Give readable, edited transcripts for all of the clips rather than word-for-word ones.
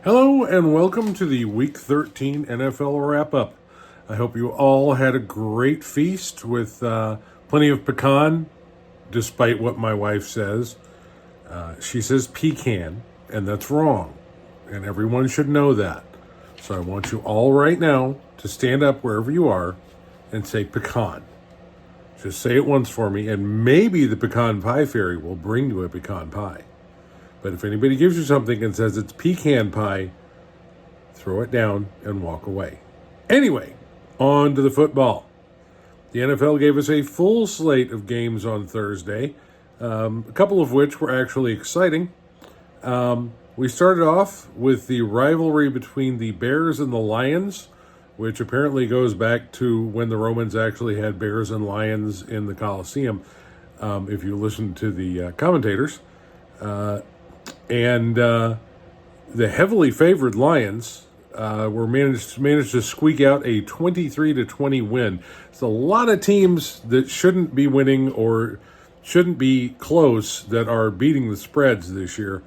Hello and welcome to the Week 13 NFL Wrap-Up. I hope you all had a great feast with plenty of pecan, despite what my wife says. She says pecan, and that's wrong. And everyone should know that. So I want you all right now to stand up wherever you are and say pecan. Just say it once for me, and maybe the pecan pie fairy will bring you a pecan pie. But if anybody gives you something and says it's pecan pie, throw it down and walk away. Anyway, on to the football. The NFL gave us a full slate of games on Thursday, a couple of which were actually exciting. We started off with the rivalry between the Bears and the Lions, which apparently goes back to when the Romans actually had bears and lions in the Colosseum, if you listen to the commentators. And the heavily favored Lions were managed to squeak out a 23-20 win. It's a lot of teams that shouldn't be winning or shouldn't be close that are beating the spreads this year.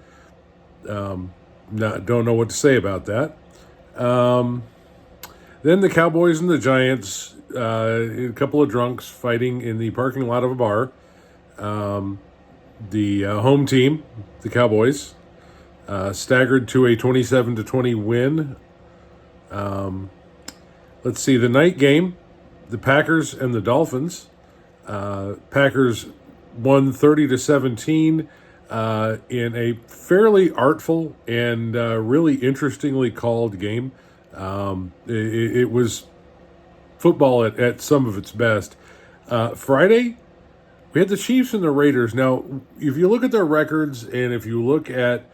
Don't know what to say about that. Then the Cowboys and the Giants, a couple of drunks fighting in the parking lot of a bar. The home team, the Cowboys, staggered to a 27-20 win. Let's see, the night game, the Packers and the Dolphins. Packers won 30-17 in a fairly artful and really interestingly called game. It was football at some of its best. Friday, we had the Chiefs and the Raiders. Now, if you look at their records and if you look at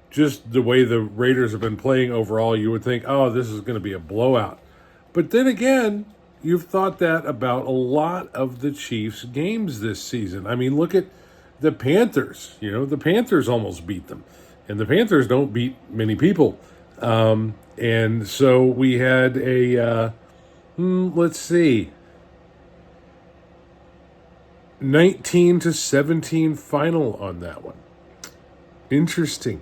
just the way the Raiders have been playing overall, you would think, oh, this is going to be a blowout. But then again, you've thought that about a lot of the Chiefs' games this season. I mean, look at the Panthers. The Panthers almost beat them. And the Panthers don't beat many people. And so we had a, let's see, 19-17 final on that one. Interesting.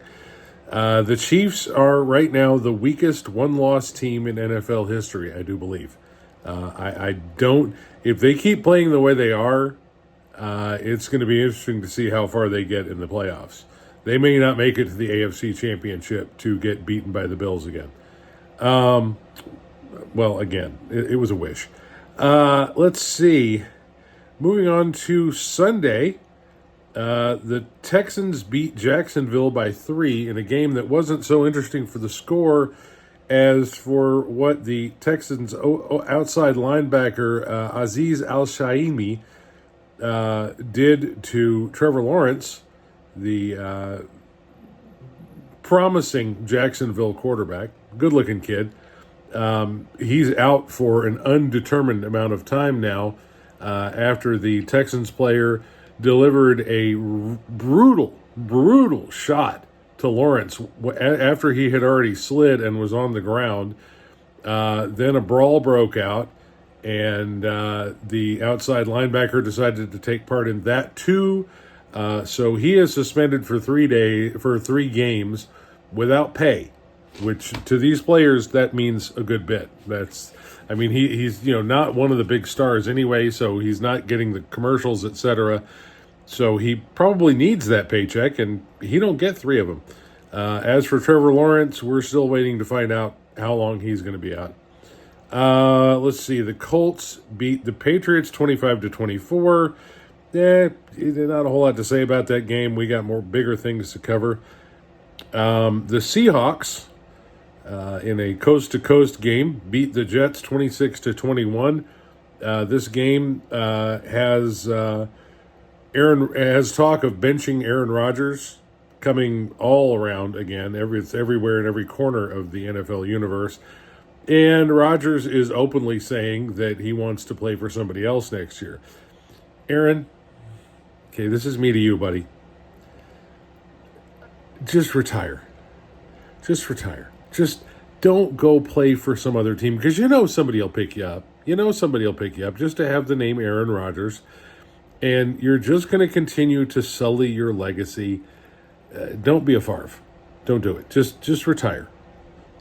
The Chiefs are right now the weakest one-loss team in NFL history, I do believe. I don't. If they keep playing the way they are, it's going to be interesting to see how far they get in the playoffs. They may not make it to the AFC Championship to get beaten by the Bills again. Well, again, it was a wish. Let's see. Moving on to Sunday, the Texans beat Jacksonville by 3 in a game that wasn't so interesting for the score as for what the Texans' outside linebacker Azeez Al-Shaimi did to Trevor Lawrence, the promising Jacksonville quarterback. Good-looking kid. He's out for an undetermined amount of time now after the Texans player delivered a brutal shot to Lawrence after he had already slid and was on the ground. Then a brawl broke out, and the outside linebacker decided to take part in that too. So he is suspended for 3 games without pay, which to these players that means a good bit. He's not one of the big stars anyway, so he's not getting the commercials, etc. So he probably needs that paycheck, and he don't get 3 of them. As for Trevor Lawrence, we're still waiting to find out how long he's going to be out. Let's see. The Colts beat the Patriots 25-24. Not a whole lot to say about that game. We got bigger things to cover. The Seahawks, in a coast-to-coast game, beat the Jets 26-21. This game has talk of benching Aaron Rodgers coming all around again. It's everywhere in every corner of the NFL universe. And Rodgers is openly saying that he wants to play for somebody else next year. Aaron, okay, this is me to you, buddy. Just retire. Just don't go play for some other team, because somebody will pick you up. Somebody will pick you up just to have the name Aaron Rodgers. And you're just going to continue to sully your legacy. Don't be a Favre. Don't do it. Just retire.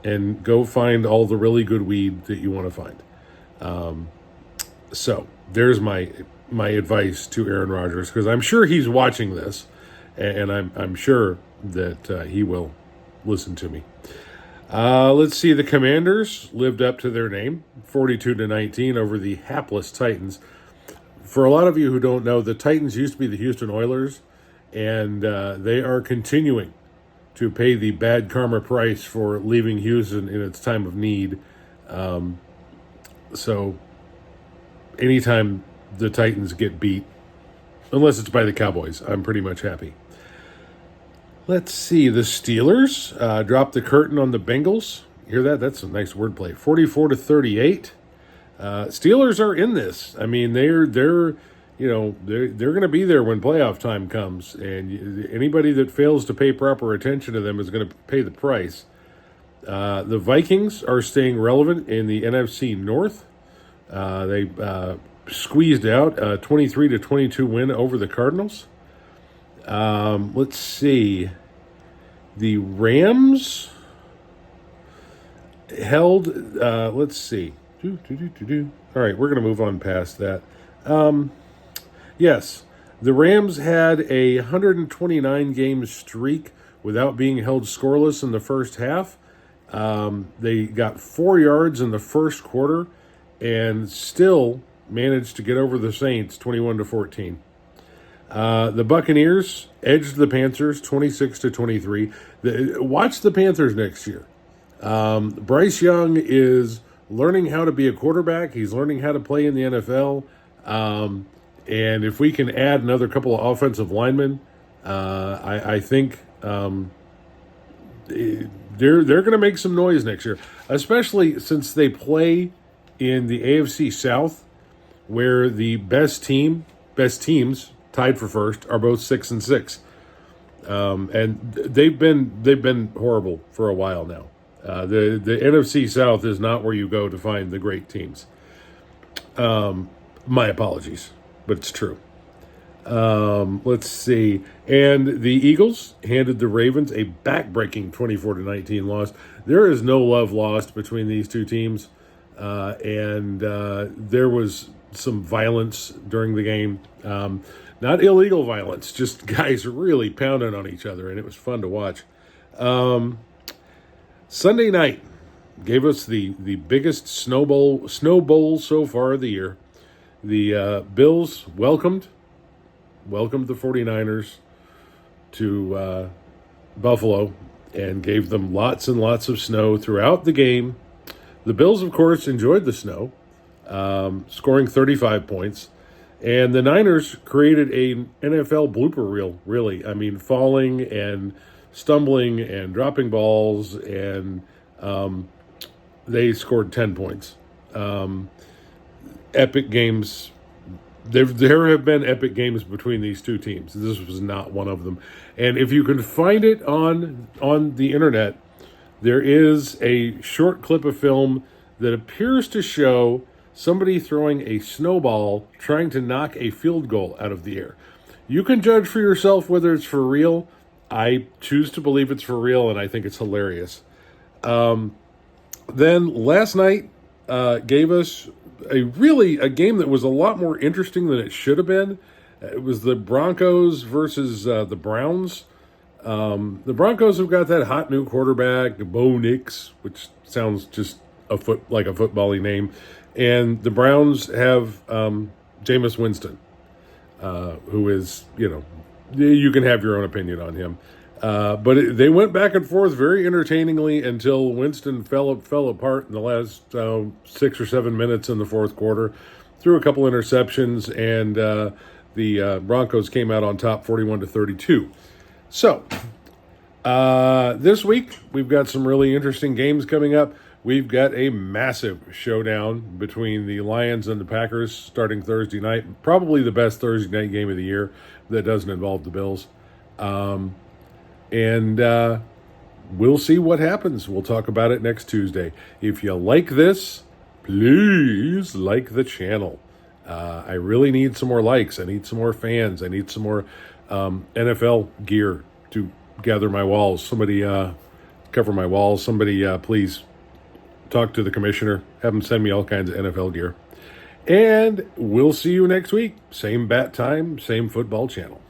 and go find all the really good weed that you want to find. So there's my advice to Aaron Rodgers, because I'm sure he's watching this, and I'm sure that he will listen to me. Let's see. The Commanders lived up to their name, 42-19 over the hapless Titans. For a lot of you who don't know, the Titans used to be the Houston Oilers, and they are continuing to pay the bad karma price for leaving Houston in its time of need. So anytime the Titans get beat, unless it's by the Cowboys, I'm pretty much happy. Let's see. The Steelers dropped the curtain on the Bengals. Hear that? That's a nice wordplay. 44-38. Steelers are in this. I mean, they're going to be there when playoff time comes, and anybody that fails to pay proper attention to them is going to pay the price. The Vikings are staying relevant in the NFC North. They squeezed out a 23-22 win over the Cardinals. Let's see. The Rams held, let's see. All right, we're going to move on past that. Yes, the Rams had a 129-game streak without being held scoreless in the first half. They got 4 yards in the first quarter and still managed to get over the Saints 21-14. The Buccaneers edged the Panthers 26-23. Watch the Panthers next year. Bryce Young is learning how to be a quarterback. He's learning how to play in the NFL. And if we can add another couple of offensive linemen, I think they're going to make some noise next year, especially since they play in the AFC South, where the best teams tied for first are both 6-6, and they've been horrible for a while now. The NFC South is not where you go to find the great teams. My apologies, but it's true. Let's see. And the Eagles handed the Ravens a back-breaking 24-19 loss. There is no love lost between these two teams, and there was some violence during the game. Not illegal violence, just guys really pounding on each other, and it was fun to watch. Sunday night gave us the biggest snowball so far of the year. The Bills welcomed the 49ers to Buffalo and gave them lots and lots of snow throughout the game. The Bills, of course, enjoyed the snow, scoring 35 points. And the Niners created an NFL blooper reel, really. I mean, falling and stumbling and dropping balls, and they scored 10 points. Epic games. There have been epic games between these two teams. This was not one of them. And if you can find it on the internet, there is a short clip of film that appears to show somebody throwing a snowball trying to knock a field goal out of the air. You can judge for yourself whether it's for real. I choose to believe it's for real, and I think it's hilarious. Then last night gave us a game that was a lot more interesting than it should have been. It was the Broncos versus the Browns. The Broncos have got that hot new quarterback, Bo Nix, which sounds just like a football-y name. And the Browns have Jameis Winston, who is, you can have your own opinion on him. But they went back and forth very entertainingly until Winston fell apart in the last 6 or 7 minutes in the fourth quarter, threw a couple interceptions, and the Broncos came out on top 41-32. So this week we've got some really interesting games coming up. We've got a massive showdown between the Lions and the Packers starting Thursday night. Probably the best Thursday night game of the year that doesn't involve the Bills. And we'll see what happens. We'll talk about it next Tuesday. If you like this, please like the channel. I really need some more likes. I need some more fans. I need some more NFL gear to gather my walls. Somebody cover my walls. Somebody, please talk to the commissioner. Have him send me all kinds of NFL gear. And we'll see you next week. Same bat time, same football channel.